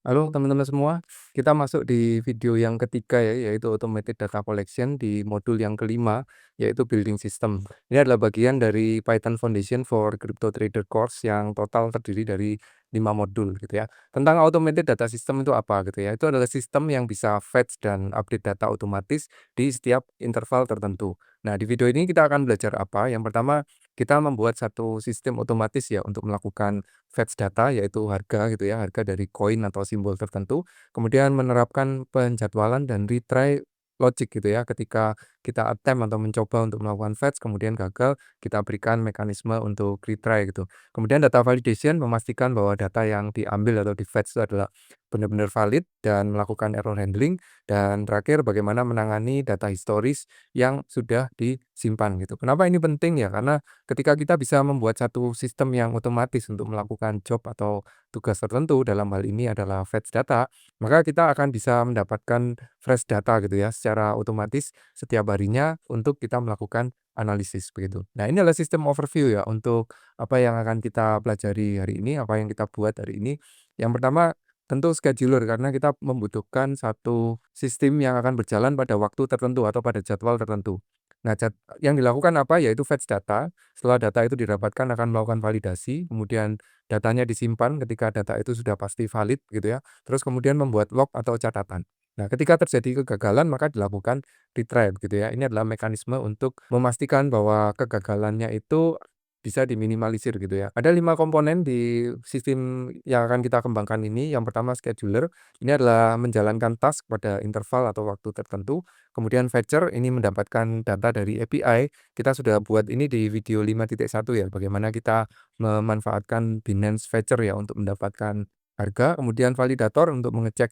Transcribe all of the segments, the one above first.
Halo teman-teman semua, kita masuk di video yang ketiga ya, yaitu Automated Data Collection di modul yang kelima, yaitu Building System. Ini adalah bagian dari Python Foundation for Crypto Trader course yang total terdiri dari 5 modul gitu ya. Tentang Automated Data System itu apa gitu ya? Itu adalah sistem yang bisa fetch dan update data otomatis di setiap interval tertentu. Nah, di video ini kita akan belajar apa? Yang pertama, kita membuat satu sistem otomatis ya untuk melakukan fetch data yaitu harga gitu ya, harga dari koin atau simbol tertentu, kemudian menerapkan penjadwalan dan retry logic gitu ya. Ketika kita attempt atau mencoba untuk melakukan fetch kemudian gagal, kita berikan mekanisme untuk retry gitu. Kemudian data validation memastikan bahwa data yang diambil atau di-fetch itu adalah benar-benar valid dan melakukan error handling. Dan terakhir bagaimana menangani data historis yang sudah disimpan gitu. Kenapa ini penting ya? Karena ketika kita bisa membuat satu sistem yang otomatis untuk melakukan job atau tugas tertentu, dalam hal ini adalah fetch data, maka kita akan bisa mendapatkan fresh data gitu ya, secara otomatis setiap harinya untuk kita melakukan analisis begitu. Nah, ini adalah sistem overview ya untuk apa yang akan kita pelajari hari ini, apa yang kita buat hari ini. Yang pertama tentu scheduler karena kita membutuhkan satu sistem yang akan berjalan pada waktu tertentu atau pada jadwal tertentu. Nah, yang dilakukan apa? Yaitu fetch data. Setelah data itu didapatkan akan melakukan validasi, kemudian datanya disimpan ketika data itu sudah pasti valid gitu ya. Terus kemudian membuat log atau catatan. Nah, ketika terjadi kegagalan maka dilakukan retry gitu ya. Ini adalah mekanisme untuk memastikan bahwa kegagalannya itu bisa diminimalisir gitu ya. Ada 5 komponen di sistem yang akan kita kembangkan ini. Yang pertama scheduler, ini adalah menjalankan task pada interval atau waktu tertentu. Kemudian fetcher ini mendapatkan data dari API. Kita sudah buat ini di video 5.1 ya, bagaimana kita memanfaatkan Binance Fetcher ya untuk mendapatkan harga. Kemudian validator untuk mengecek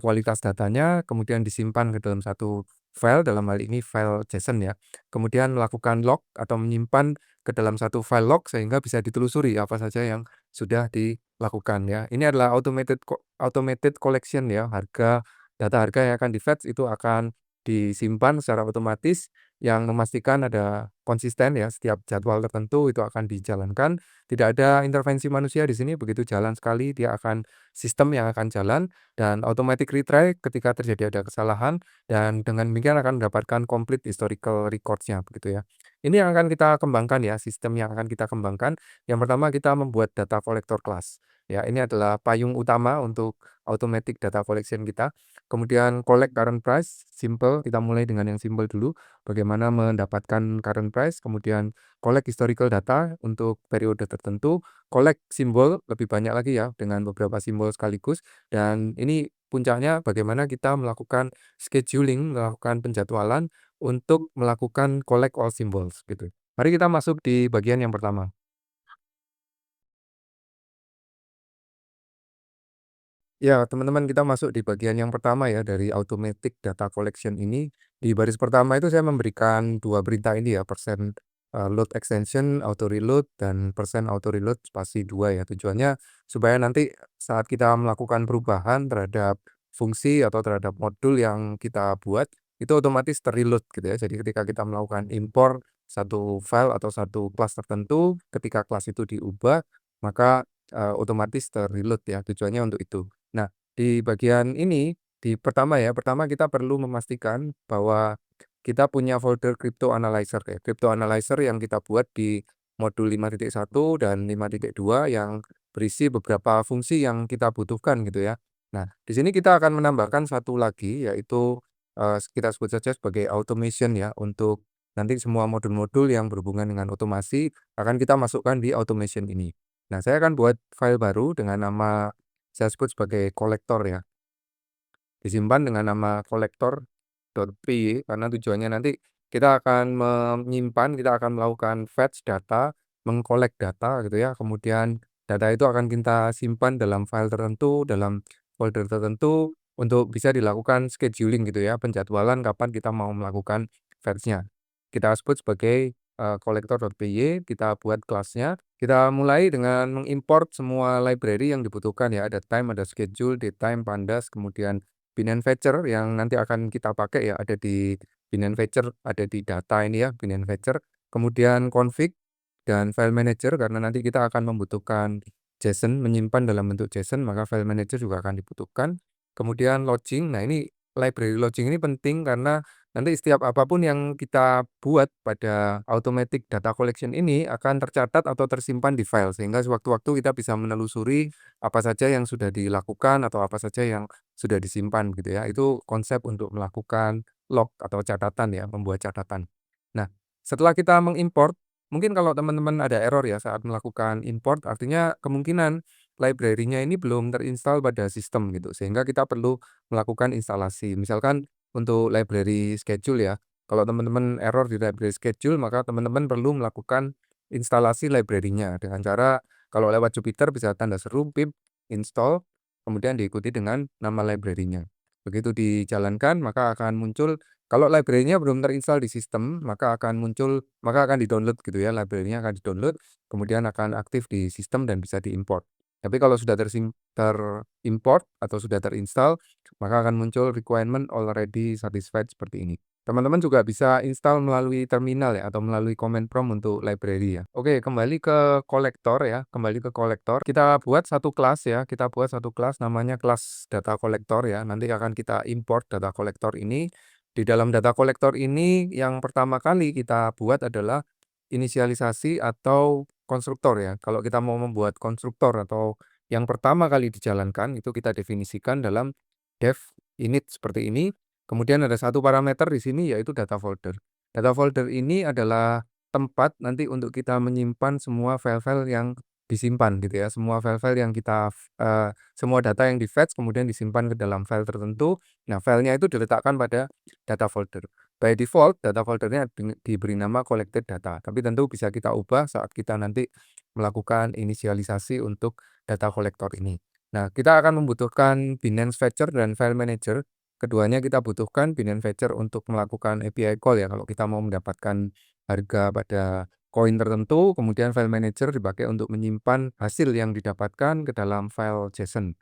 kualitas datanya, kemudian disimpan ke dalam satu file, dalam hal ini file JSON ya. Kemudian melakukan log atau menyimpan ke dalam satu file log sehingga bisa ditelusuri apa saja yang sudah dilakukan ya. Ini adalah automated collection ya, data harga yang akan di-fetch itu akan disimpan secara otomatis yang memastikan ada konsisten ya, setiap jadwal tertentu itu akan dijalankan. Tidak ada intervensi manusia di sini, begitu jalan sekali dia akan sistem yang akan jalan dan automatic retry ketika terjadi ada kesalahan dan dengan demikian akan mendapatkan complete historical records-nya begitu ya. Ini yang akan kita kembangkan ya, sistem yang akan kita kembangkan. Yang pertama kita membuat data collector class. Ya, ini adalah payung utama untuk automatic data collection kita. Kemudian collect current price, simple, kita mulai dengan yang simple dulu. Bagaimana mendapatkan current price, kemudian collect historical data untuk periode tertentu, collect simbol lebih banyak lagi ya dengan beberapa simbol sekaligus. Dan ini puncaknya bagaimana kita melakukan scheduling, melakukan penjadwalan untuk melakukan collect all symbols gitu. Mari kita masuk di bagian yang pertama. Ya, teman-teman kita masuk di bagian yang pertama ya dari automatic data collection ini. Di baris pertama itu saya memberikan dua perintah ini ya, persen load extension, auto reload, dan persen auto reload spasi 2 ya. Tujuannya supaya nanti saat kita melakukan perubahan terhadap fungsi atau terhadap modul yang kita buat, itu otomatis terreload gitu ya. Jadi ketika kita melakukan import satu file atau satu kelas tertentu, ketika kelas itu diubah, maka otomatis terreload ya. Tujuannya untuk itu. Nah, di bagian ini, di pertama ya, pertama kita perlu memastikan bahwa kita punya folder Crypto Analyzer ya. Crypto Analyzer yang kita buat di modul 5.1 dan 5.2 yang berisi beberapa fungsi yang kita butuhkan gitu ya. Nah, di sini kita akan menambahkan satu lagi yaitu kita sebut saja sebagai automation ya untuk nanti semua modul-modul yang berhubungan dengan otomasi akan kita masukkan di automation ini. Nah, saya akan buat file baru dengan nama saya sebut sebagai kolektor ya, disimpan dengan nama kolektor.py karena tujuannya nanti kita akan menyimpan, kita akan melakukan fetch data, mengkolek data gitu ya, kemudian data itu akan kita simpan dalam file tertentu, dalam folder tertentu untuk bisa dilakukan scheduling gitu ya, penjadwalan kapan kita mau melakukan fetch-nya. Kita sebut sebagai kolektor.py, kita buat kelasnya. Kita mulai dengan mengimport semua library yang dibutuhkan ya, ada time, ada schedule, datetime, pandas, kemudian Binance Fetcher yang nanti akan kita pakai ya, ada di Binance Fetcher, ada di data ini ya, Binance Fetcher. Kemudian config dan file manager karena nanti kita akan membutuhkan JSON, menyimpan dalam bentuk JSON, maka file manager juga akan dibutuhkan. Kemudian lodging, nah ini library lodging ini penting karena nanti setiap apapun yang kita buat pada automatic data collection ini akan tercatat atau tersimpan di file, sehingga sewaktu-waktu kita bisa menelusuri apa saja yang sudah dilakukan atau apa saja yang sudah disimpan gitu ya. Itu konsep untuk melakukan log atau catatan ya, membuat catatan. Nah, setelah kita mengimport, mungkin kalau teman-teman ada error ya saat melakukan import, artinya kemungkinan library-nya ini belum terinstall pada sistem gitu, sehingga kita perlu melakukan instalasi. Misalkan untuk library schedule ya, kalau teman-teman error di library schedule, maka teman-teman perlu melakukan instalasi library-nya dengan cara kalau lewat Jupyter bisa tanda seru pip install, kemudian diikuti dengan nama library-nya. Begitu dijalankan, maka akan muncul kalau library-nya belum terinstall di sistem, maka akan di-download gitu ya, library-nya akan di-download, kemudian akan aktif di sistem dan bisa diimport. Tapi kalau sudah terimport atau sudah terinstall, maka akan muncul requirement already satisfied seperti ini. Teman-teman juga bisa install melalui terminal ya, atau melalui command prompt untuk library ya. Oke, kembali ke kolektor ya, kembali ke kolektor. Kita buat satu kelas ya, kita buat satu kelas namanya kelas data kolektor ya. Nanti akan kita import data kolektor ini. Di dalam data kolektor ini yang pertama kali kita buat adalah inisialisasi atau konstruktor ya. Kalau kita mau membuat konstruktor atau yang pertama kali dijalankan itu kita definisikan dalam dev init seperti ini. Kemudian ada satu parameter di sini yaitu data folder. Data folder ini adalah tempat nanti untuk kita menyimpan semua file-file yang disimpan gitu ya. Semua data yang di-fetch kemudian disimpan ke dalam file tertentu. Nah, filenya itu diletakkan pada data folder. By default, data foldernya diberi nama collected data. Tapi tentu bisa kita ubah saat kita nanti melakukan inisialisasi untuk data kolektor ini. Nah, kita akan membutuhkan Binance Fetcher dan File Manager. Keduanya kita butuhkan Binance Fetcher untuk melakukan API call ya, kalau kita mau mendapatkan harga pada koin tertentu, kemudian File Manager dipakai untuk menyimpan hasil yang didapatkan ke dalam file JSON.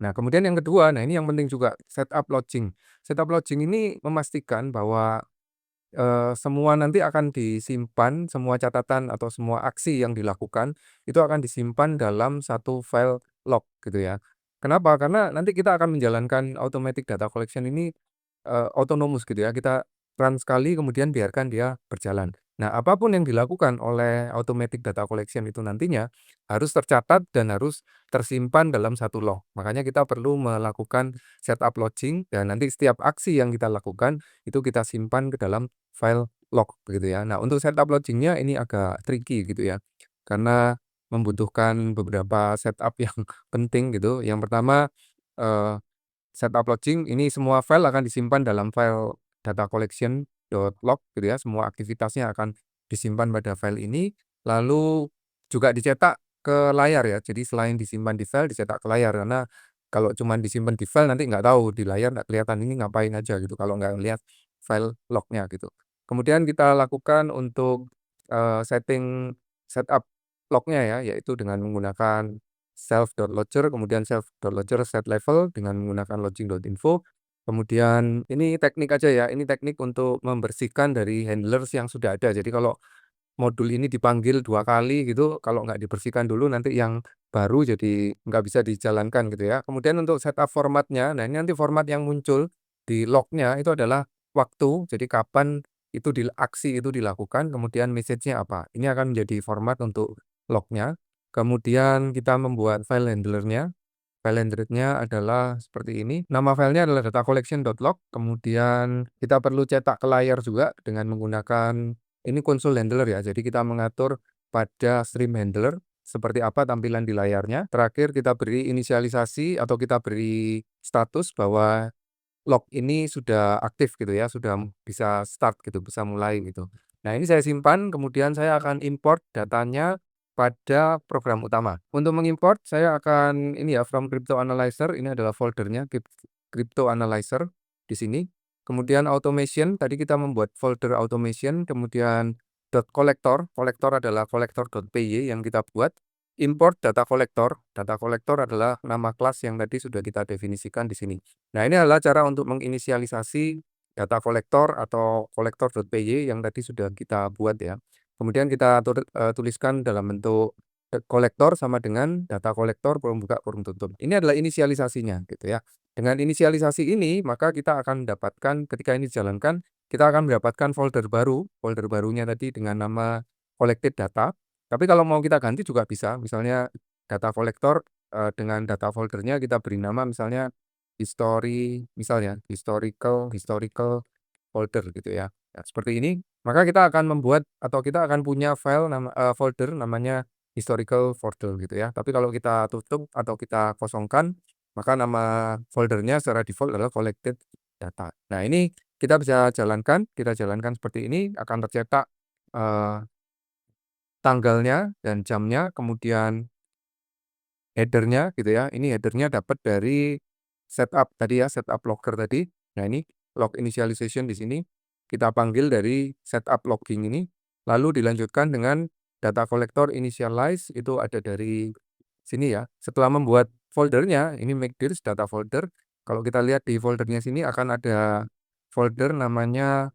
Nah, kemudian yang kedua, nah ini yang penting juga, setup lodging. Setup lodging ini memastikan bahwa semua nanti akan disimpan, semua catatan atau semua aksi yang dilakukan, itu akan disimpan dalam satu file log gitu ya. Kenapa? Karena nanti kita akan menjalankan automatic data collection ini, autonomous gitu ya, kita run sekali kemudian biarkan dia berjalan. Nah, apapun yang dilakukan oleh automatic data collection itu nantinya harus tercatat dan harus tersimpan dalam satu log. Makanya kita perlu melakukan setup lodging dan nanti setiap aksi yang kita lakukan, itu kita simpan ke dalam file log begitu ya. Nah, untuk setup lodging-nya ini agak tricky gitu ya, karena membutuhkan beberapa setup yang penting gitu. Yang pertama, eee, setup lodging ini semua file akan disimpan dalam file data collection.log gitu ya, semua aktivitasnya akan disimpan pada file ini, lalu juga dicetak ke layar ya. Jadi selain disimpan di file, dicetak ke layar, karena kalau cuma disimpan di file nanti nggak tahu, di layar nggak kelihatan ini ngapain aja gitu, kalau nggak lihat file lognya gitu. Kemudian kita lakukan untuk, setting setup lognya ya, yaitu dengan menggunakan self.logger, kemudian self.logger set level dengan menggunakan lodging.info. Kemudian ini teknik aja ya, ini teknik untuk membersihkan dari handlers yang sudah ada. Jadi kalau modul ini dipanggil 2 kali gitu, kalau nggak dibersihkan dulu nanti yang baru jadi nggak bisa dijalankan gitu ya. Kemudian untuk setup formatnya, nah ini nanti format yang muncul di lognya itu adalah waktu, jadi kapan aksi itu dilakukan, kemudian message-nya apa. Ini akan menjadi format untuk lognya. Kemudian kita membuat file handler-nya. File handler-nya adalah seperti ini. Nama filenya adalah data collection.log. Kemudian kita perlu cetak ke layar juga dengan menggunakan ini console handler ya. Jadi kita mengatur pada stream handler seperti apa tampilan di layarnya. Terakhir kita beri inisialisasi atau kita beri status bahwa log ini sudah aktif gitu ya, sudah bisa start gitu, bisa mulai gitu. Nah, ini saya simpan, kemudian saya akan import datanya pada program utama. Untuk mengimport, saya akan ini ya, from Crypto Analyzer, ini adalah foldernya, Crypto Analyzer di sini. Kemudian automation, tadi kita membuat folder automation, kemudian .collector, collector adalah collector.py yang kita buat. Import data collector adalah nama kelas yang tadi sudah kita definisikan di sini. Nah, ini adalah cara untuk menginisialisasi data kolektor atau kolektor.py yang tadi sudah kita buat ya. Kemudian kita tuliskan dalam bentuk kolektor sama dengan data kolektor kurung buka kurung tutup. Ini adalah inisialisasinya gitu ya. Dengan inisialisasi ini maka kita akan mendapatkan ketika ini dijalankan, kita akan mendapatkan folder baru, folder barunya tadi dengan nama collected data. Tapi kalau mau kita ganti juga bisa, misalnya data kolektor dengan data foldernya kita beri nama misalnya history, misalnya historical folder gitu ya. Nah, seperti ini, maka kita akan membuat atau kita akan punya file folder namanya historical folder gitu ya. Tapi kalau kita tutup atau kita kosongkan, maka nama foldernya secara default adalah collected data. Nah, ini kita bisa jalankan, kita jalankan seperti ini akan tercetak eh, tanggalnya dan jamnya, kemudian header-nya gitu ya. Ini header-nya dapat dari setup tadi ya, setup logger tadi. Nah, ini log initialization di sini kita panggil dari setup logging ini, lalu dilanjutkan dengan data collector initialize itu ada dari sini ya. Setelah membuat foldernya, ini make this data folder. Kalau kita lihat di foldernya sini akan ada folder namanya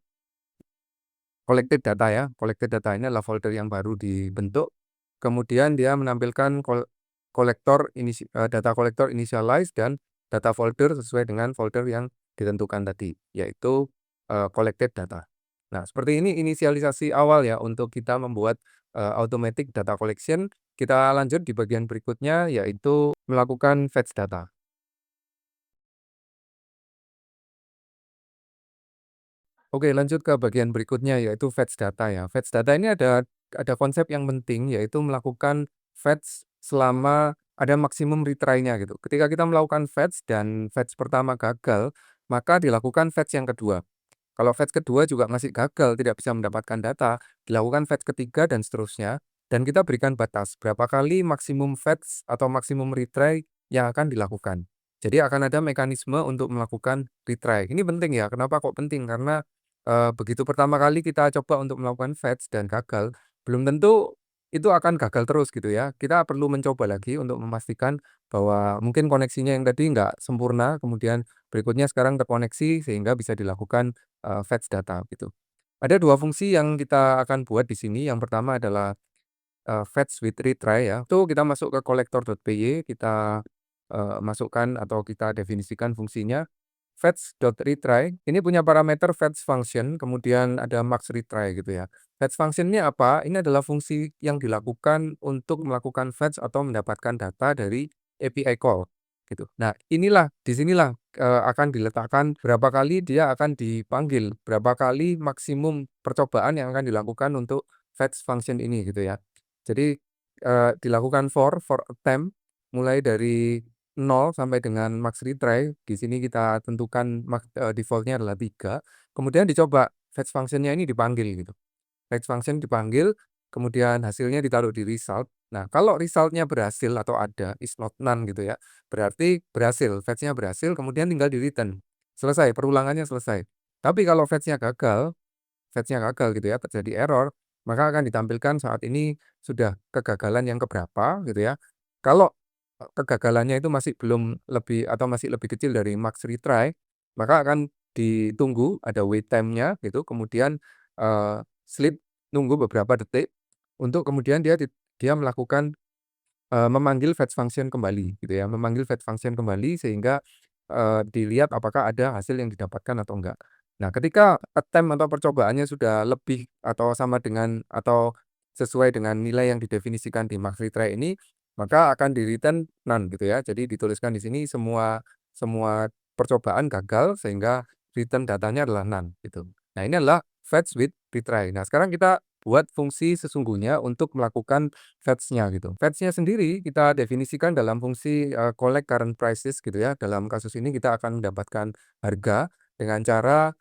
collected data ya. Collected data ini adalah folder yang baru dibentuk. Kemudian dia menampilkan data kolektor initialize dan data folder sesuai dengan folder yang ditentukan tadi, yaitu collected data. Nah, seperti ini inisialisasi awal ya untuk kita membuat automatic data collection. Kita lanjut di bagian berikutnya yaitu melakukan fetch data. Oke, lanjut ke bagian berikutnya yaitu fetch data ya. Fetch data ini ada konsep yang penting yaitu melakukan fetch selama ada maksimum retry-nya gitu. Ketika kita melakukan fetch dan fetch pertama gagal, maka dilakukan fetch yang kedua. Kalau fetch kedua juga masih gagal, tidak bisa mendapatkan data, dilakukan fetch ketiga dan seterusnya. Dan kita berikan batas berapa kali maksimum fetch atau maksimum retry yang akan dilakukan. Jadi akan ada mekanisme untuk melakukan retry. Ini penting ya. Kenapa kok penting? Karena begitu pertama kali kita coba untuk melakukan fetch dan gagal, belum tentu itu akan gagal terus gitu ya. Kita perlu mencoba lagi untuk memastikan bahwa mungkin koneksinya yang tadi nggak sempurna, kemudian berikutnya sekarang terkoneksi sehingga bisa dilakukan fetch data gitu. Ada 2 fungsi yang kita akan buat di sini. Yang pertama adalah fetch with retry ya. Itu kita masuk ke collector.py, kita masukkan atau kita definisikan fungsinya fetch.retry. Ini punya parameter fetch function, kemudian ada max retry gitu ya. Fetch function ini apa? Ini adalah fungsi yang dilakukan untuk melakukan fetch atau mendapatkan data dari API call gitu. Nah, di sinilah akan diletakkan berapa kali dia akan dipanggil, berapa kali maksimum percobaan yang akan dilakukan untuk fetch function ini gitu ya. Jadi, dilakukan for attempt mulai dari 0 sampai dengan max retry. Di sini kita tentukan default-nya adalah 3. Kemudian dicoba fetch function-nya ini dipanggil gitu. Fetch function dipanggil, kemudian hasilnya ditaruh di result. Nah, kalau result-nya berhasil atau ada, is not none gitu ya, berarti berhasil, fetch-nya berhasil, kemudian tinggal di-return. Selesai, perulangannya selesai. Tapi kalau fetch-nya gagal gitu ya, terjadi error, maka akan ditampilkan saat ini sudah kegagalan yang keberapa gitu ya. Kalau kegagalannya itu masih belum lebih atau masih lebih kecil dari max retry, maka akan ditunggu ada wait time-nya gitu, kemudian sleep nunggu beberapa detik untuk kemudian dia melakukan memanggil fetch function kembali gitu ya, memanggil fetch function kembali sehingga dilihat apakah ada hasil yang didapatkan atau enggak. Nah, ketika attempt atau percobaannya sudah lebih atau sama dengan atau sesuai dengan nilai yang didefinisikan di max retry ini, maka akan di-return none gitu ya. Jadi dituliskan di sini semua semua percobaan gagal sehingga return datanya adalah none gitu. Nah, ini adalah fetch with retry. Nah, sekarang kita buat fungsi sesungguhnya untuk melakukan fetch-nya gitu. Fetch-nya sendiri kita definisikan dalam fungsi collect current prices gitu ya. Dalam kasus ini kita akan mendapatkan harga dengan cara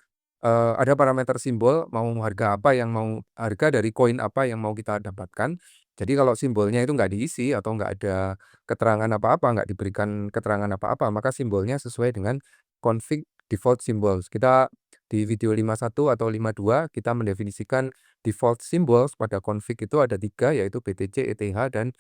ada parameter simbol, mau harga apa yang mau harga dari koin apa yang mau kita dapatkan. Jadi kalau simbolnya itu nggak diisi atau nggak ada keterangan apa-apa, nggak diberikan keterangan apa-apa, maka simbolnya sesuai dengan config default symbols. Kita di video 51 atau 52 kita mendefinisikan default symbols pada config itu ada 3 yaitu BTC, ETH, dan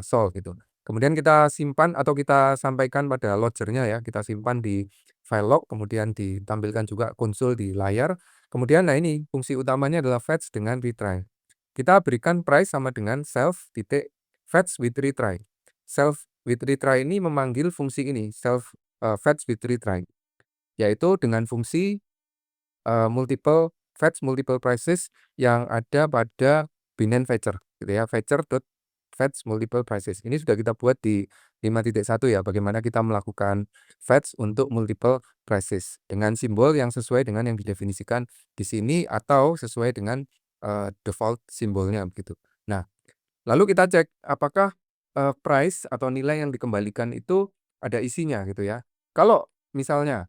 SOL gitu. Kemudian kita simpan atau kita sampaikan pada logger-nya ya, kita simpan di file log, kemudian ditampilkan juga konsol di layar. Kemudian nah ini fungsi utamanya adalah fetch dengan retry. Kita berikan price sama dengan self titik fetch with retry. Self with retry ini memanggil fungsi ini, fetch with retry, yaitu dengan fungsi fetch multiple prices yang ada pada Binance Fetcher gitu ya, fetch multiple prices. Ini sudah kita buat di 5.1 ya, bagaimana kita melakukan fetch untuk multiple prices dengan simbol yang sesuai dengan yang didefinisikan di sini atau sesuai dengan default simbolnya begitu. Nah, lalu kita cek apakah price atau nilai yang dikembalikan itu ada isinya gitu ya. Kalau misalnya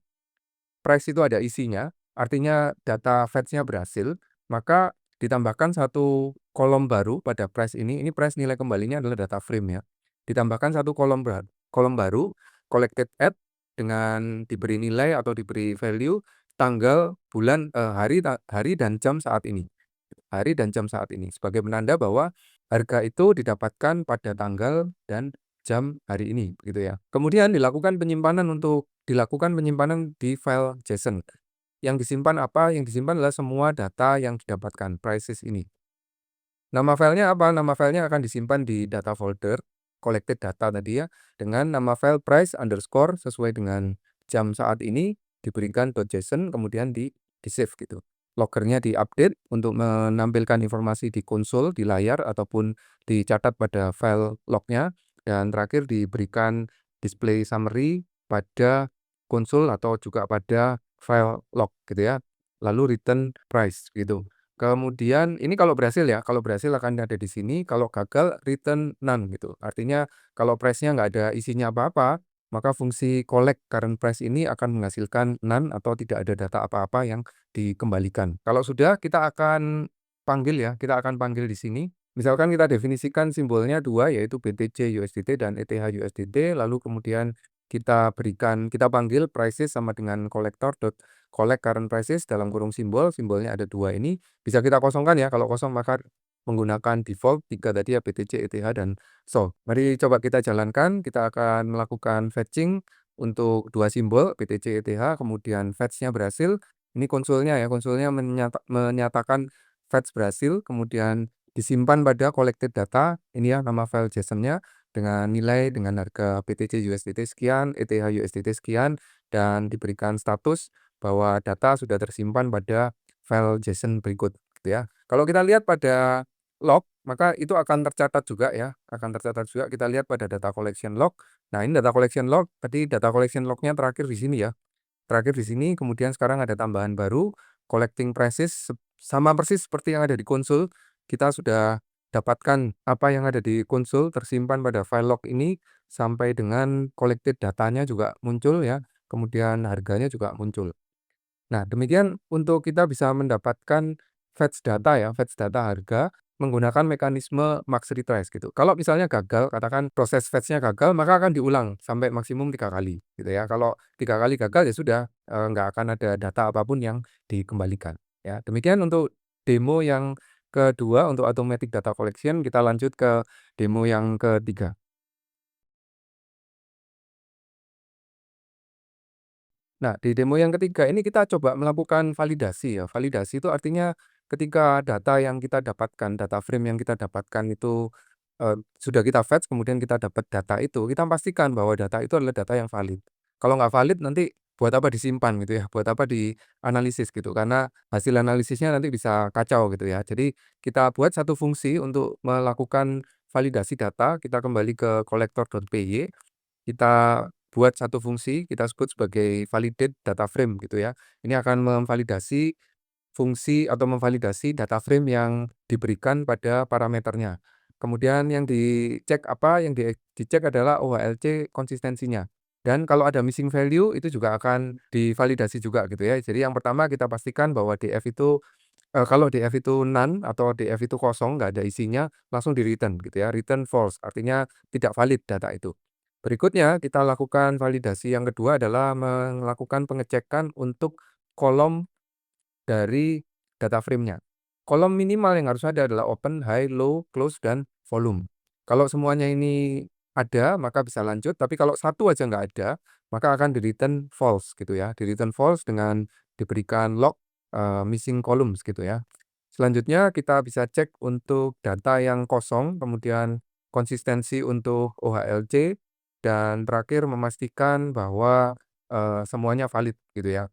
price itu ada isinya, artinya data fetch-nya berhasil, maka ditambahkan satu kolom baru pada price ini price nilai kembalinya adalah data frame ya. Ditambahkan satu kolom baru, collected at, dengan diberi nilai atau diberi value, tanggal, bulan, hari dan jam saat ini. Hari dan jam saat ini, sebagai penanda bahwa harga itu didapatkan pada tanggal dan jam hari ini, begitu ya. Kemudian dilakukan penyimpanan di file JSON. Yang disimpan apa? Yang disimpan adalah semua data yang didapatkan, prices ini. Nama filenya apa? Nama filenya akan disimpan di data folder, collected data tadi ya, dengan nama file price underscore sesuai dengan jam saat ini, diberikan .json, kemudian di-save gitu. Loggernya di-update untuk menampilkan informasi di konsol, di layar, ataupun dicatat pada file lognya, dan terakhir diberikan display summary pada konsol atau juga pada file log gitu ya. Lalu return price gitu. Kemudian ini kalau berhasil ya, kalau berhasil akan ada di sini, kalau gagal return none gitu. Artinya kalau price-nya nggak ada isinya apa-apa, maka fungsi collect current price ini akan menghasilkan none atau tidak ada data apa-apa yang dikembalikan. Kalau sudah, kita akan panggil ya, kita akan panggil di sini. Misalkan kita definisikan simbolnya dua, yaitu BTC USDT dan ETH USDT, lalu kemudian kita panggil prices sama dengan collect current prices dalam kurung simbolnya ada dua ini. Bisa kita kosongkan ya, kalau kosong maka menggunakan default 3 tadi ya, BTC, ETH, dan SOL. Mari coba kita jalankan, kita akan melakukan fetching untuk dua simbol BTC, ETH, kemudian fetch-nya berhasil. Ini konsolnya ya, konsolnya menyatakan fetch berhasil, kemudian disimpan pada collected data, ini ya nama file JSON-nya, dengan nilai dengan harga BTC USDT sekian, ETH USDT sekian, dan diberikan status bahwa data sudah tersimpan pada file JSON berikut gitu ya. Kalau kita lihat pada log, maka itu akan tercatat juga ya, kita lihat pada data collection log. Nah, ini data collection log, tadi data collection lognya terakhir di sini ya. Terakhir di sini, kemudian sekarang ada tambahan baru, collecting prices, sama persis seperti yang ada di konsol. Kita sudah dapatkan apa yang ada di konsol tersimpan pada file log ini, sampai dengan collected datanya juga muncul ya, kemudian harganya juga muncul. Nah, demikian untuk kita bisa mendapatkan fetch data harga menggunakan mekanisme max retrace gitu. Kalau misalnya gagal, katakan proses fetch-nya gagal, maka akan diulang sampai maksimum 3 kali gitu ya. Kalau 3 kali gagal ya sudah, nggak akan ada data apapun yang dikembalikan ya. Demikian untuk demo yang kedua untuk automatic data collection, kita lanjut ke demo yang ketiga. Nah, di demo yang ketiga ini kita coba melakukan validasi ya. Validasi itu artinya ketika data yang kita dapatkan, data frame yang kita dapatkan itu sudah kita fetch, kemudian kita dapat data itu, kita pastikan bahwa data itu adalah data yang valid. Kalau nggak valid nanti buat apa disimpan gitu ya, buat apa dianalisis gitu, karena hasil analisisnya nanti bisa kacau gitu ya. Jadi kita buat satu fungsi untuk melakukan validasi data, kita kembali ke collector.py, kita buat satu fungsi, kita sebut sebagai validate data frame gitu ya. Ini akan memvalidasi fungsi atau memvalidasi data frame yang diberikan pada parameternya. Kemudian yang dicek apa? Dicek adalah OHLC konsistensinya. Dan kalau ada missing value itu juga akan divalidasi juga gitu ya. Jadi yang pertama kita pastikan bahwa DF itu kalau DF itu none atau DF itu kosong, nggak ada isinya, langsung di-return gitu ya, return false, artinya tidak valid data itu. Berikutnya kita lakukan validasi yang kedua adalah melakukan pengecekan untuk kolom dari data frame-nya. Kolom minimal yang harus ada adalah open, high, low, close, dan volume. Kalau semuanya ini ada, maka bisa lanjut, tapi kalau satu aja nggak ada, maka akan di-return false gitu ya. Di-return false dengan diberikan log missing columns gitu ya. Selanjutnya kita bisa cek untuk data yang kosong, kemudian konsistensi untuk OHLC, dan terakhir memastikan bahwa, semuanya valid gitu ya.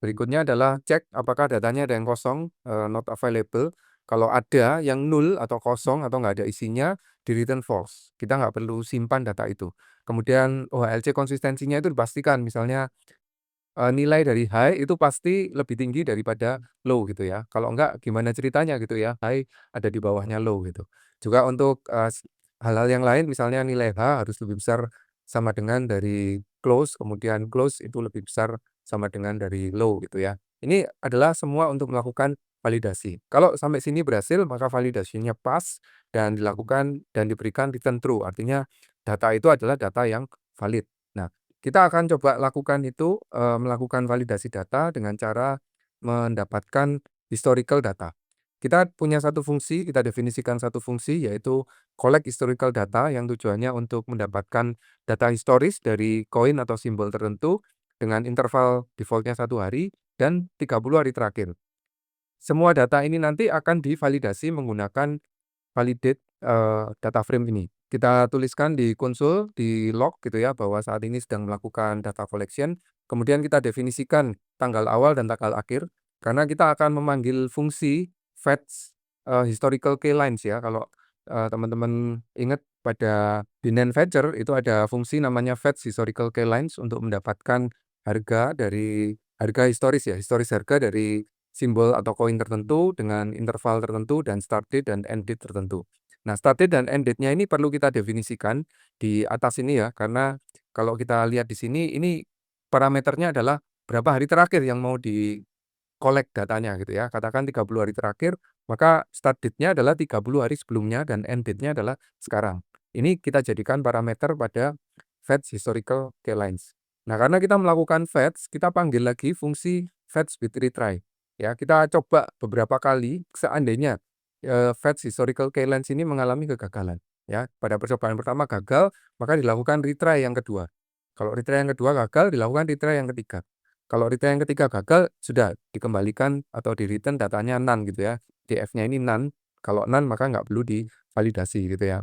Berikutnya adalah cek apakah datanya ada yang kosong, not available. Kalau ada yang nul atau kosong atau nggak ada isinya, di-return false. Kita nggak perlu simpan data itu. Kemudian OHLC konsistensinya itu dipastikan, misalnya nilai dari high itu pasti lebih tinggi daripada low gitu ya. Kalau enggak gimana ceritanya gitu ya, high ada di bawahnya low gitu. Juga untuk, hal-hal yang lain misalnya nilai H harus lebih besar sama dengan dari close, kemudian close itu lebih besar sama dengan dari low gitu ya. Ini adalah semua untuk melakukan validasi. Kalau sampai sini berhasil maka validasinya pas dan dilakukan dan diberikan return true, artinya data itu adalah data yang valid. Nah, kita akan coba lakukan itu, melakukan validasi data dengan cara mendapatkan historical data. Kita punya satu fungsi, kita definisikan satu fungsi yaitu collect historical data yang tujuannya untuk mendapatkan data historis dari koin atau simbol tertentu dengan interval default-nya 1 hari dan 30 hari terakhir. Semua data ini nanti akan divalidasi menggunakan validate, data frame ini. Kita tuliskan di konsol, di log gitu ya, bahwa saat ini sedang melakukan data collection, kemudian kita definisikan tanggal awal dan tanggal akhir, karena kita akan memanggil fungsi fetch, historical keylines ya. Kalau, teman-teman ingat pada Binance Fetcher itu ada fungsi namanya fetch historical keylines untuk mendapatkan harga historis ya, historis harga dari simbol atau koin tertentu dengan interval tertentu dan start date dan end date tertentu. Nah, start date dan end date-nya ini perlu kita definisikan di atas ini ya, karena kalau kita lihat di sini, ini parameternya adalah berapa hari terakhir yang mau di-collect datanya gitu ya. Katakan 30 hari terakhir, maka start date-nya adalah 30 hari sebelumnya dan end date-nya adalah sekarang. Ini kita jadikan parameter pada fetch historical keylines. Nah, karena kita melakukan fetch, kita panggil lagi fungsi fetch with retry. Ya, kita coba beberapa kali, seandainya, fetch historical keylines ini mengalami kegagalan, ya. Pada percobaan pertama gagal, maka dilakukan retry yang kedua. Kalau retry yang kedua gagal, dilakukan retry yang ketiga. Kalau retry yang ketiga gagal, sudah dikembalikan atau di-return datanya none gitu ya. DF-nya ini none, kalau none maka nggak perlu divalidasi gitu ya.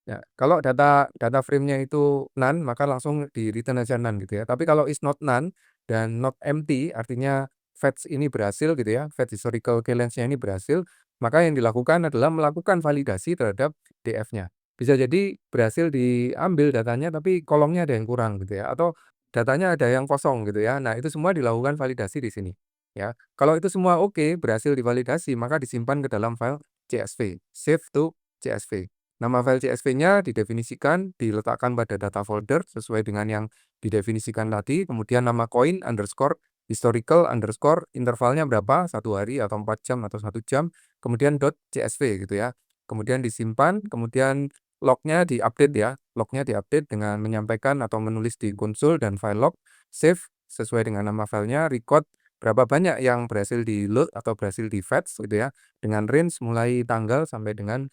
Ya, kalau data frame-nya itu none, maka langsung di-return aja none gitu ya. Tapi kalau is not none dan not empty, artinya fetch ini berhasil gitu ya, fetch historical keylines-nya ini berhasil, maka yang dilakukan adalah melakukan validasi terhadap DF-nya. Bisa jadi berhasil diambil datanya, tapi kolomnya ada yang kurang gitu ya, atau datanya ada yang kosong gitu ya. Nah, itu semua dilakukan validasi di sini, ya. Kalau itu semua oke, berhasil divalidasi, maka disimpan ke dalam file CSV, save to CSV. Nama file CSV-nya didefinisikan, diletakkan pada data folder sesuai dengan yang didefinisikan tadi, kemudian nama koin underscore historical underscore intervalnya berapa, 1 hari atau 4 jam atau 1 jam, kemudian .csv gitu ya. Kemudian disimpan, kemudian lognya diupdate ya, lognya diupdate dengan menyampaikan atau menulis di konsol dan file log, save sesuai dengan nama filenya, record berapa banyak yang berhasil di-load atau berhasil di-fetch gitu ya, dengan range mulai tanggal sampai dengan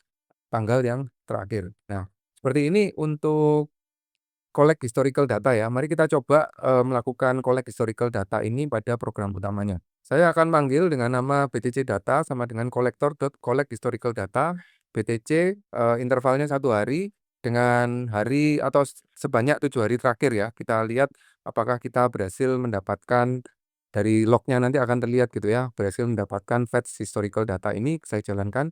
tanggal yang terakhir. Nah, seperti ini untuk collect historical data ya. Mari kita coba, melakukan collect historical data ini pada program utamanya. Saya akan panggil dengan nama btc data sama dengan collector.collect historical data, btc, intervalnya 1 hari, dengan hari atau sebanyak 7 hari terakhir ya. Kita lihat apakah kita berhasil mendapatkan dari lognya nanti akan terlihat gitu ya, berhasil mendapatkan fetch historical data ini, saya jalankan.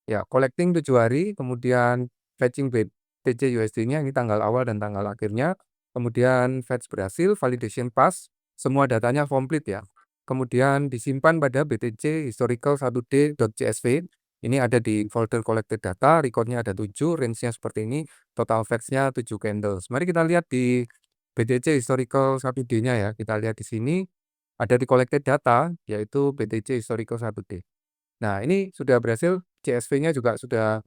Ya, collecting 7 hari, kemudian fetching BTC USD-nya ini tanggal awal dan tanggal akhirnya, kemudian fetch berhasil, validation pass, semua datanya komplit ya. Kemudian disimpan pada BTC historical 1d.csv. Ini ada di folder collected data, recordnya ada 7, range-nya seperti ini, total fetch-nya 7 candles. Mari kita lihat di BTC historical 1D-nya ya. Kita lihat di sini ada di collected data, yaitu BTC historical 1D. Nah, ini sudah berhasil, CSV-nya juga sudah,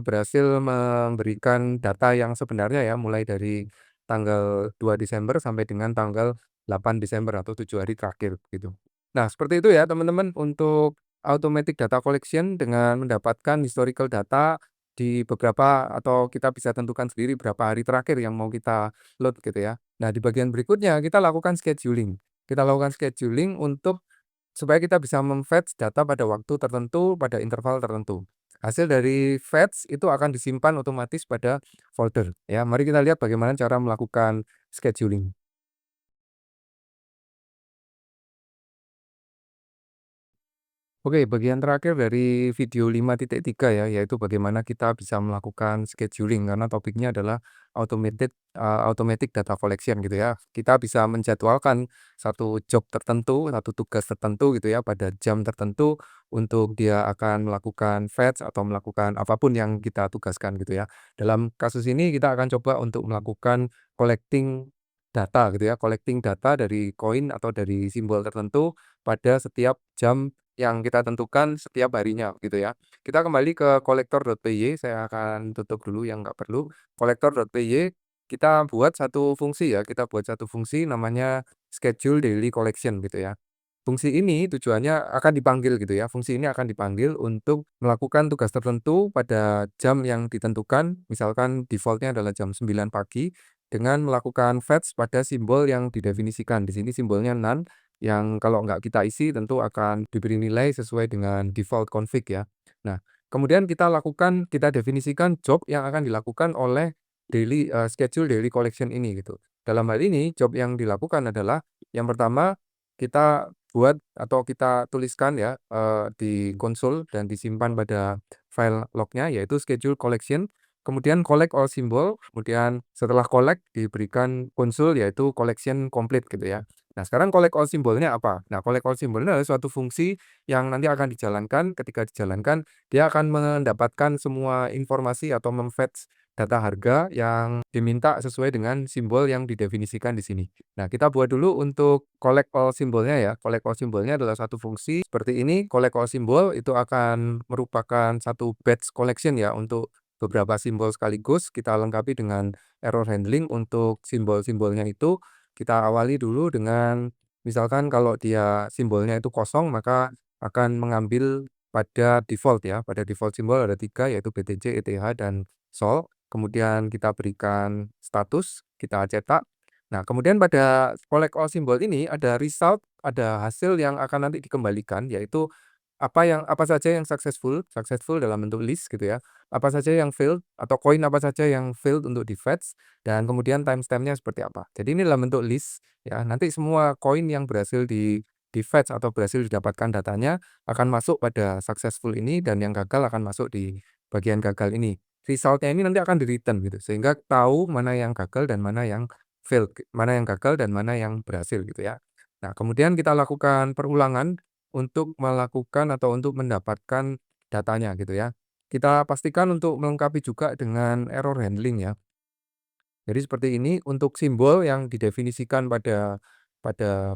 berhasil memberikan data yang sebenarnya ya, mulai dari tanggal 2 Desember sampai dengan tanggal 8 Desember atau 7 hari terakhir, gitu. Nah, seperti itu ya teman-teman untuk automatic data collection dengan mendapatkan historical data di beberapa atau kita bisa tentukan sendiri berapa hari terakhir yang mau kita load gitu ya. Nah, di bagian berikutnya kita lakukan scheduling. Kita lakukan scheduling untuk supaya kita bisa mem-fetch data pada waktu tertentu, pada interval tertentu. Hasil dari fetch itu akan disimpan otomatis pada folder ya. Mari kita lihat bagaimana cara melakukan scheduling. Oke, bagian terakhir dari video 5.3 ya, yaitu bagaimana kita bisa melakukan scheduling karena topiknya adalah automatic data collection gitu ya. Kita bisa menjadwalkan satu job tertentu, satu tugas tertentu gitu ya pada jam tertentu untuk dia akan melakukan fetch atau melakukan apapun yang kita tugaskan gitu ya. Dalam kasus ini kita akan coba untuk melakukan collecting data gitu ya, collecting data dari koin atau dari simbol tertentu pada setiap jam yang kita tentukan setiap harinya gitu ya. Kita kembali ke kolektor.py, saya akan tutup dulu yang nggak perlu. Kolektor.py, kita buat satu fungsi ya, kita buat satu fungsi namanya schedule daily collection gitu ya. Fungsi ini tujuannya akan dipanggil gitu ya, fungsi ini akan dipanggil untuk melakukan tugas tertentu pada jam yang ditentukan, misalkan defaultnya adalah jam 9 pagi, dengan melakukan fetch pada simbol yang didefinisikan. Di sini simbolnya none, yang kalau nggak kita isi tentu akan diberi nilai sesuai dengan default config ya. Nah, kemudian kita definisikan job yang akan dilakukan oleh schedule daily collection ini gitu. Dalam hal ini job yang dilakukan adalah yang pertama kita buat atau kita tuliskan ya, di konsol dan disimpan pada file lognya yaitu schedule collection, kemudian collect all symbol, kemudian setelah collect diberikan konsul yaitu collection complete gitu ya. Nah, sekarang collect all symbolnya apa? Nah, collect all symbol ini adalah suatu fungsi yang nanti akan dijalankan, ketika dijalankan dia akan mendapatkan semua informasi atau mem-fetch data harga yang diminta sesuai dengan simbol yang didefinisikan di sini. Nah, kita buat dulu untuk collect all simbolnya ya. Collect all simbolnya adalah satu fungsi seperti ini. Collect all simbol itu akan merupakan satu batch collection ya untuk beberapa simbol sekaligus. Kita lengkapi dengan error handling untuk simbol-simbolnya itu. Kita awali dulu dengan misalkan kalau dia simbolnya itu kosong maka akan mengambil pada default ya. Pada default simbol ada tiga yaitu BTC, ETH, dan SOL. Kemudian kita berikan status, kita cetak. Nah, kemudian pada collect all simbol ini ada result, ada hasil yang akan nanti dikembalikan, yaitu apa saja yang successful, successful dalam bentuk list gitu ya, apa saja yang failed atau koin apa saja yang failed untuk di-fetch, dan kemudian timestamp-nya seperti apa. Jadi ini dalam bentuk list ya, nanti semua koin yang berhasil di-fetch atau berhasil didapatkan datanya akan masuk pada successful ini dan yang gagal akan masuk di bagian gagal ini. Result-nya ini nanti akan di-return gitu, sehingga tahu mana yang gagal dan mana yang failed, mana yang gagal dan mana yang berhasil gitu ya. Nah, kemudian kita lakukan perulangan untuk melakukan atau untuk mendapatkan datanya gitu ya. Kita pastikan untuk melengkapi juga dengan error handling ya. Jadi seperti ini untuk simbol yang didefinisikan pada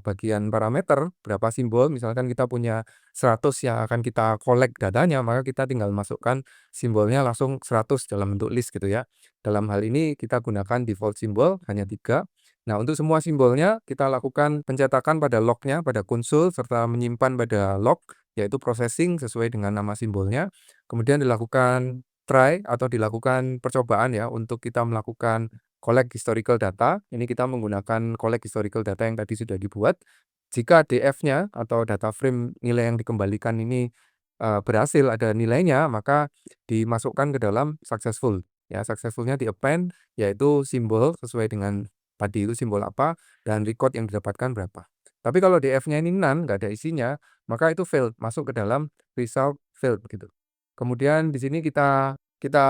bagian parameter, berapa simbol, misalkan kita punya 100 yang akan kita collect datanya, maka kita tinggal masukkan simbolnya langsung 100 dalam bentuk list gitu ya. Dalam hal ini kita gunakan default simbol hanya 3. Nah, untuk semua simbolnya kita lakukan pencetakan pada lognya, pada konsol, serta menyimpan pada log, yaitu processing sesuai dengan nama simbolnya. Kemudian dilakukan try atau dilakukan percobaan ya untuk kita melakukan collect historical data, ini kita menggunakan collect historical data yang tadi sudah dibuat. Jika DF-nya atau data frame nilai yang dikembalikan ini, berhasil ada nilainya, maka dimasukkan ke dalam successful. Ya, successful-nya di-append, yaitu simbol sesuai dengan tadi itu simbol apa, dan record yang didapatkan berapa. Tapi kalau DF-nya ini none, nggak ada isinya, maka itu failed, masuk ke dalam result failed begitu. Kemudian di sini kita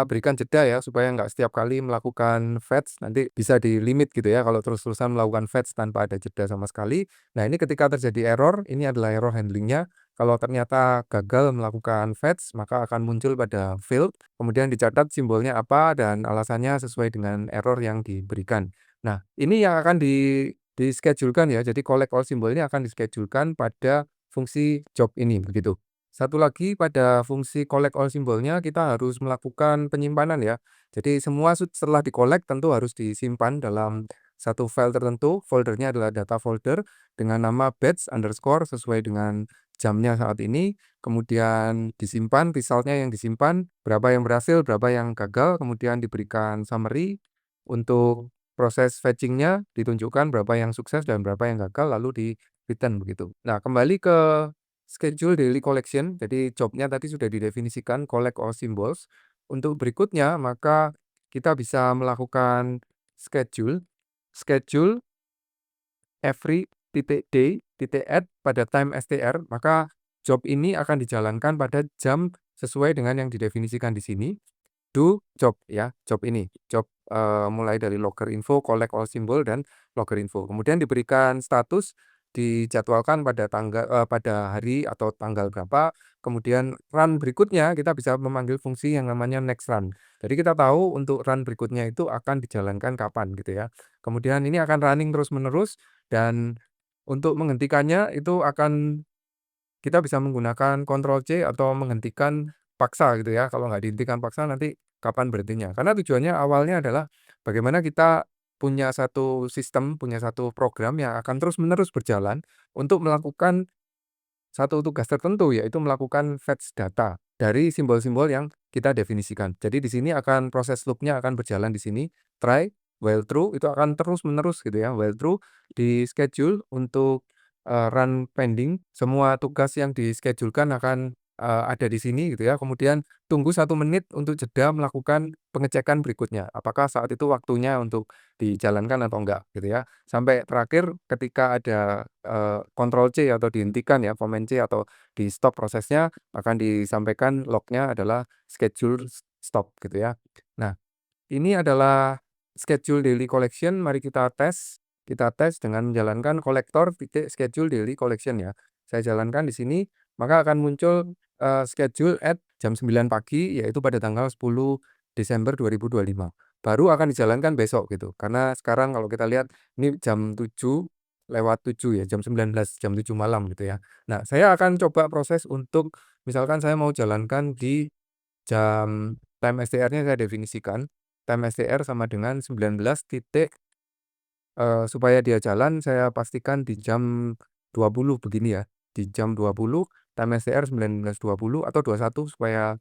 berikan jeda ya, supaya nggak setiap kali melakukan fetch, nanti bisa di-limit gitu ya, kalau terus-terusan melakukan fetch tanpa ada jeda sama sekali. Nah, ini ketika terjadi error, ini adalah error handling-nya. Kalau ternyata gagal melakukan fetch, maka akan muncul pada failed, kemudian dicatat simbolnya apa dan alasannya sesuai dengan error yang diberikan. Nah, ini yang akan di-schedule-kan ya, jadi collect all simbol ini akan di-schedule-kan pada fungsi job ini, begitu. Satu lagi pada fungsi collect all simbolnya kita harus melakukan penyimpanan ya. Jadi semua setelah di-collect tentu harus disimpan dalam satu file tertentu, foldernya adalah data folder dengan nama batch underscore sesuai dengan jamnya saat ini, kemudian disimpan, resultnya yang disimpan, berapa yang berhasil, berapa yang gagal, kemudian diberikan summary untuk proses fetching-nya, ditunjukkan berapa yang sukses dan berapa yang gagal, lalu di-return begitu. Nah, kembali ke schedule daily collection. Jadi jobnya tadi sudah didefinisikan collect all symbols. Untuk berikutnya maka kita bisa melakukan schedule, schedule every titik day, titik at pada time str, maka job ini akan dijalankan pada jam sesuai dengan yang didefinisikan di sini. Do job ya, job ini, job, mulai dari logger info, collect all symbol, dan logger info. Kemudian diberikan status, dijadwalkan pada hari atau tanggal berapa, kemudian run berikutnya kita bisa memanggil fungsi yang namanya next run. Jadi kita tahu untuk run berikutnya itu akan dijalankan kapan gitu ya. Kemudian ini akan running terus-menerus dan untuk menghentikannya itu akan kita bisa menggunakan Ctrl C atau menghentikan paksa gitu ya, kalau nggak dihentikan paksa nanti kapan berhentinya. Karena tujuannya awalnya adalah bagaimana kita punya satu sistem, punya satu program yang akan terus-menerus berjalan untuk melakukan satu tugas tertentu, yaitu melakukan fetch data dari simbol-simbol yang kita definisikan. Jadi di sini akan proses loop-nya akan berjalan di sini, try, while true itu akan terus-menerus gitu ya, while true di-schedule untuk, run pending, semua tugas yang di-schedule-kan akan, ada di sini gitu ya, kemudian tunggu 1 menit untuk jeda melakukan pengecekan berikutnya, apakah saat itu waktunya untuk dijalankan atau enggak gitu ya. Sampai terakhir ketika ada, Ctrl C atau dihentikan ya, Command C atau di-stop prosesnya, akan disampaikan lognya adalah schedule stop gitu ya. Nah, ini adalah schedule daily collection, mari kita tes. Kita tes dengan menjalankan kolektor titik schedule daily collection ya. Saya jalankan di sini, maka akan muncul, schedule at jam 9 pagi, yaitu pada tanggal 10 Desember 2025. Baru akan dijalankan besok gitu. Karena sekarang kalau kita lihat ini jam 7 lewat 7 ya, jam 19, jam 7 malam gitu ya. Nah, saya akan coba proses untuk misalkan saya mau jalankan di jam time STR-nya saya definisikan, time STR sama dengan 19 titik, supaya dia jalan saya pastikan di jam 20 begini ya, di jam 20 time STR 19.20 atau 21 supaya,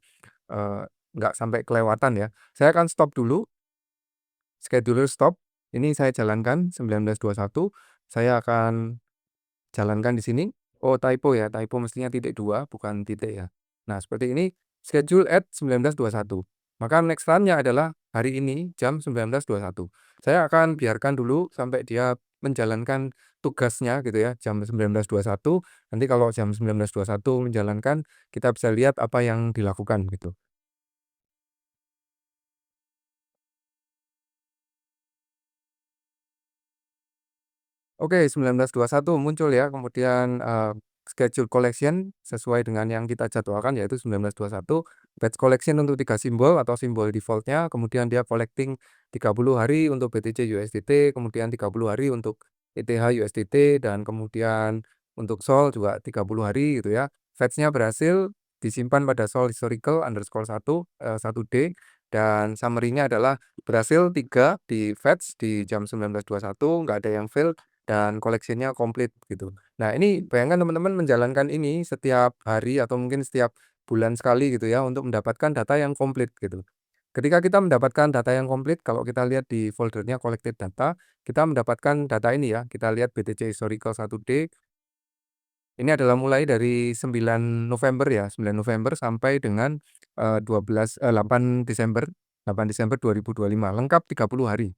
eee, nggak sampai kelewatan ya. Saya akan stop dulu, scheduler stop, ini saya jalankan 19.21, saya akan jalankan di sini. Oh typo ya, typo mestinya titik 2 bukan titik ya. Nah seperti ini, schedule at 19.21. Maka next run-nya adalah hari ini jam 19.21. Saya akan biarkan dulu sampai dia menjalankan tugasnya gitu ya, jam 19.21. Nanti kalau jam 19.21 menjalankan, kita bisa lihat apa yang dilakukan gitu. Oke, 19.21 muncul ya, kemudian, schedule collection sesuai dengan yang kita jadwalkan yaitu 19.21, batch collection untuk 3 simbol atau simbol default-nya, kemudian dia collecting 30 hari untuk BTC USDT, kemudian 30 hari untuk ETH USDT, dan kemudian untuk SOL juga 30 hari gitu ya. Fetch-nya berhasil disimpan pada SOL historical underscore 1, 1D, dan summary-nya adalah berhasil 3 di-fetch di jam 19.21, nggak ada yang failed, dan collection-nya komplit gitu. Nah ini bayangkan teman-teman menjalankan ini setiap hari atau mungkin setiap bulan sekali gitu ya untuk mendapatkan data yang komplit gitu. Ketika kita mendapatkan data yang komplit, kalau kita lihat di foldernya collected data, kita mendapatkan data ini ya, kita lihat BTC historical 1D, ini adalah mulai dari 9 November ya, 9 November sampai dengan, 8 Desember, 8 Desember 2025, lengkap 30 hari.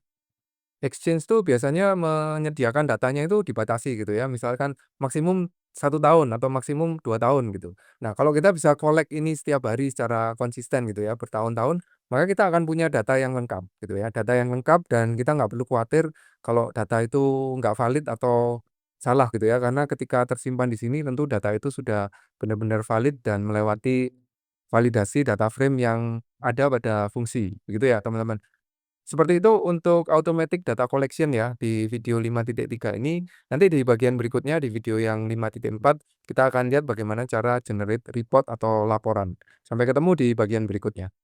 Exchange tuh biasanya menyediakan datanya itu dibatasi gitu ya, misalkan maksimum 1 tahun atau maksimum 2 tahun gitu. Nah, kalau kita bisa collect ini setiap hari secara konsisten gitu ya, bertahun-tahun, maka kita akan punya data yang lengkap gitu ya, data yang lengkap dan kita nggak perlu khawatir kalau data itu nggak valid atau salah gitu ya, karena ketika tersimpan di sini tentu data itu sudah benar-benar valid dan melewati validasi data frame yang ada pada fungsi, begitu ya teman-teman. Seperti itu untuk automatic data collection ya di video 5.3 ini. Nanti di bagian berikutnya di video yang 5.4 kita akan lihat bagaimana cara generate report atau laporan. Sampai ketemu di bagian berikutnya.